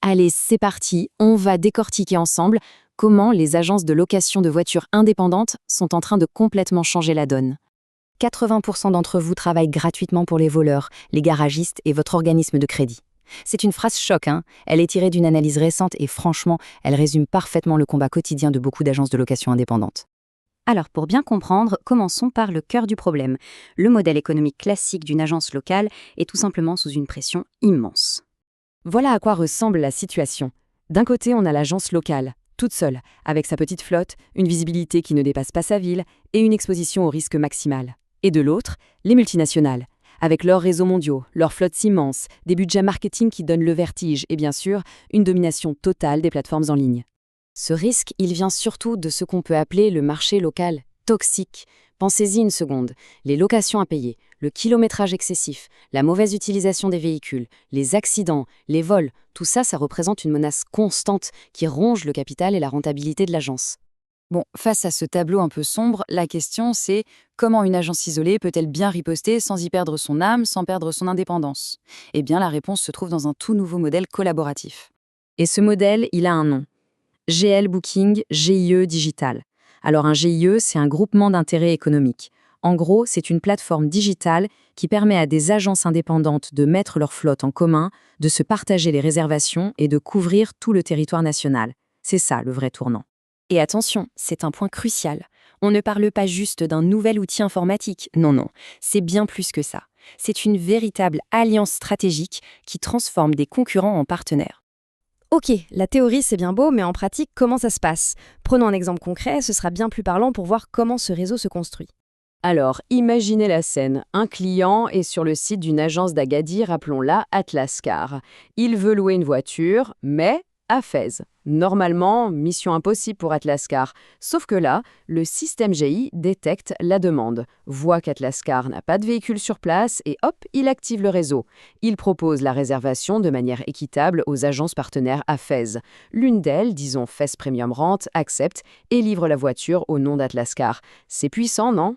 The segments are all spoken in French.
Allez, c'est parti, on va décortiquer ensemble comment les agences de location de voitures indépendantes sont en train de complètement changer la donne. 80% d'entre vous travaillent gratuitement pour les voleurs, les garagistes et votre organisme de crédit. C'est une phrase choc, hein. Elle est tirée d'une analyse récente et franchement, elle résume parfaitement le combat quotidien de beaucoup d'agences de location indépendantes. Alors, pour bien comprendre, commençons par le cœur du problème. Le modèle économique classique d'une agence locale est tout simplement sous une pression immense. Voilà à quoi ressemble la situation. D'un côté, on a l'agence locale, toute seule, avec sa petite flotte, une visibilité qui ne dépasse pas sa ville et une exposition au risque maximal. Et de l'autre, les multinationales, avec leurs réseaux mondiaux, leurs flottes immenses, des budgets marketing qui donnent le vertige et bien sûr, une domination totale des plateformes en ligne. Ce risque, il vient surtout de ce qu'on peut appeler le marché local toxique. Pensez-y une seconde. Les locations à payer, le kilométrage excessif, la mauvaise utilisation des véhicules, les accidents, les vols, tout ça, ça représente une menace constante qui ronge le capital et la rentabilité de l'agence. Bon, face à ce tableau un peu sombre, la question c'est comment une agence isolée peut-elle bien riposter sans y perdre son âme, sans perdre son indépendance? Eh bien, la réponse se trouve dans un tout nouveau modèle collaboratif. Et ce modèle, il a un nom. GL Booking, GIE Digital. Alors un GIE, c'est un groupement d'intérêts économiques. En gros, c'est une plateforme digitale qui permet à des agences indépendantes de mettre leur flotte en commun, de se partager les réservations et de couvrir tout le territoire national. C'est ça le vrai tournant. Et attention, c'est un point crucial. On ne parle pas juste d'un nouvel outil informatique. Non, c'est bien plus que ça. C'est une véritable alliance stratégique qui transforme des concurrents en partenaires. Ok, la théorie c'est bien beau, mais en pratique, comment ça se passe? Prenons un exemple concret, ce sera bien plus parlant pour voir comment ce réseau se construit. Alors, imaginez la scène. Un client est sur le site d'une agence d'Agadir, appelons-la Atlas Car. Il veut louer une voiture, mais à Fès. Normalement, mission impossible pour Atlas Car. Sauf que là, le système GI détecte la demande, voit qu'Atlas Car n'a pas de véhicule sur place et hop, il active le réseau. Il propose la réservation de manière équitable aux agences partenaires à Fès. L'une d'elles, disons Fès Premium Rent, accepte et livre la voiture au nom d'Atlas Car. C'est puissant, non?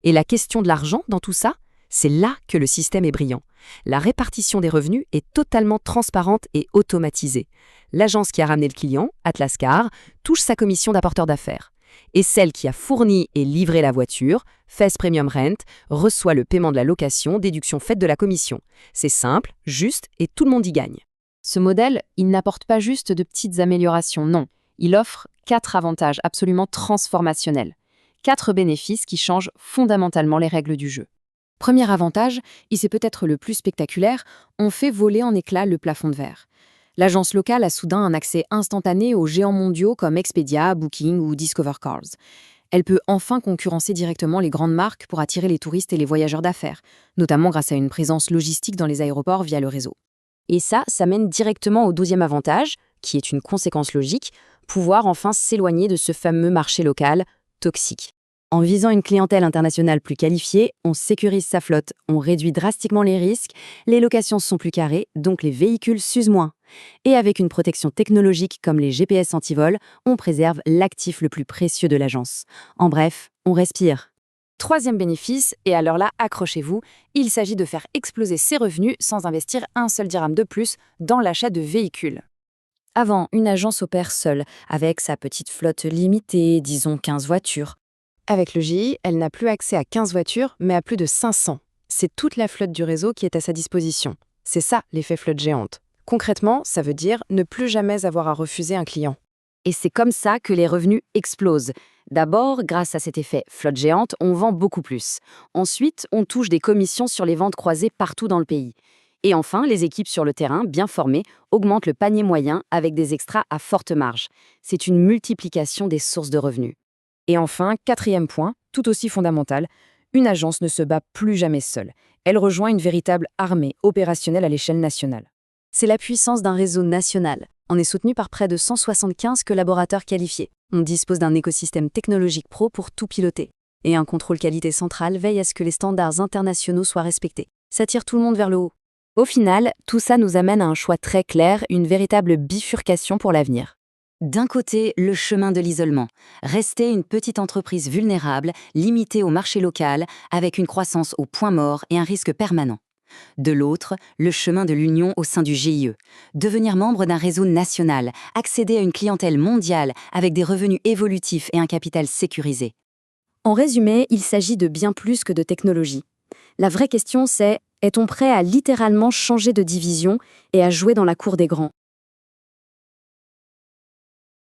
Et la question de l'argent dans tout ça, c'est là que le système est brillant. La répartition des revenus est totalement transparente et automatisée. L'agence qui a ramené le client, Atlas Car, touche sa commission d'apporteur d'affaires. Et celle qui a fourni et livré la voiture, Fès Premium Rent, reçoit le paiement de la location, déduction faite de la commission. C'est simple, juste et tout le monde y gagne. Ce modèle, il n'apporte pas juste de petites améliorations, non. Il offre 4 avantages absolument transformationnels. 4 bénéfices qui changent fondamentalement les règles du jeu. Premier avantage, et c'est peut-être le plus spectaculaire, on fait voler en éclats le plafond de verre. L'agence locale a soudain un accès instantané aux géants mondiaux comme Expedia, Booking ou Discover Cars. Elle peut enfin concurrencer directement les grandes marques pour attirer les touristes et les voyageurs d'affaires, notamment grâce à une présence logistique dans les aéroports via le réseau. Et ça mène directement au 12e avantage, qui est une conséquence logique, pouvoir enfin s'éloigner de ce fameux marché local toxique. En visant une clientèle internationale plus qualifiée, on sécurise sa flotte, on réduit drastiquement les risques, les locations sont plus carrées, donc les véhicules s'usent moins. Et avec une protection technologique comme les GPS anti-vol, on préserve l'actif le plus précieux de l'agence. En bref, on respire. Troisième bénéfice, et alors là, accrochez-vous, il s'agit de faire exploser ses revenus sans investir un seul dirham de plus dans l'achat de véhicules. Avant, une agence opère seule, avec sa petite flotte limitée, disons 15 voitures. Avec le GI, elle n'a plus accès à 15 voitures, mais à plus de 500. C'est toute la flotte du réseau qui est à sa disposition. C'est ça, l'effet flotte géante. Concrètement, ça veut dire ne plus jamais avoir à refuser un client. Et c'est comme ça que les revenus explosent. D'abord, grâce à cet effet flotte géante, on vend beaucoup plus. Ensuite, on touche des commissions sur les ventes croisées partout dans le pays. Et enfin, les équipes sur le terrain, bien formées, augmentent le panier moyen avec des extras à forte marge. C'est une multiplication des sources de revenus. Et enfin, quatrième point, tout aussi fondamental, une agence ne se bat plus jamais seule. Elle rejoint une véritable armée opérationnelle à l'échelle nationale. C'est la puissance d'un réseau national. On est soutenu par près de 175 collaborateurs qualifiés. On dispose d'un écosystème technologique pro pour tout piloter. Et un contrôle qualité central veille à ce que les standards internationaux soient respectés. Ça tire tout le monde vers le haut. Au final, tout ça nous amène à un choix très clair, une véritable bifurcation pour l'avenir. D'un côté, le chemin de l'isolement. Rester une petite entreprise vulnérable, limitée au marché local, avec une croissance au point mort et un risque permanent. De l'autre, le chemin de l'union au sein du GIE. Devenir membre d'un réseau national, accéder à une clientèle mondiale avec des revenus évolutifs et un capital sécurisé. En résumé, il s'agit de bien plus que de technologie. La vraie question c'est, est-on prêt à littéralement changer de division et à jouer dans la cour des grands ?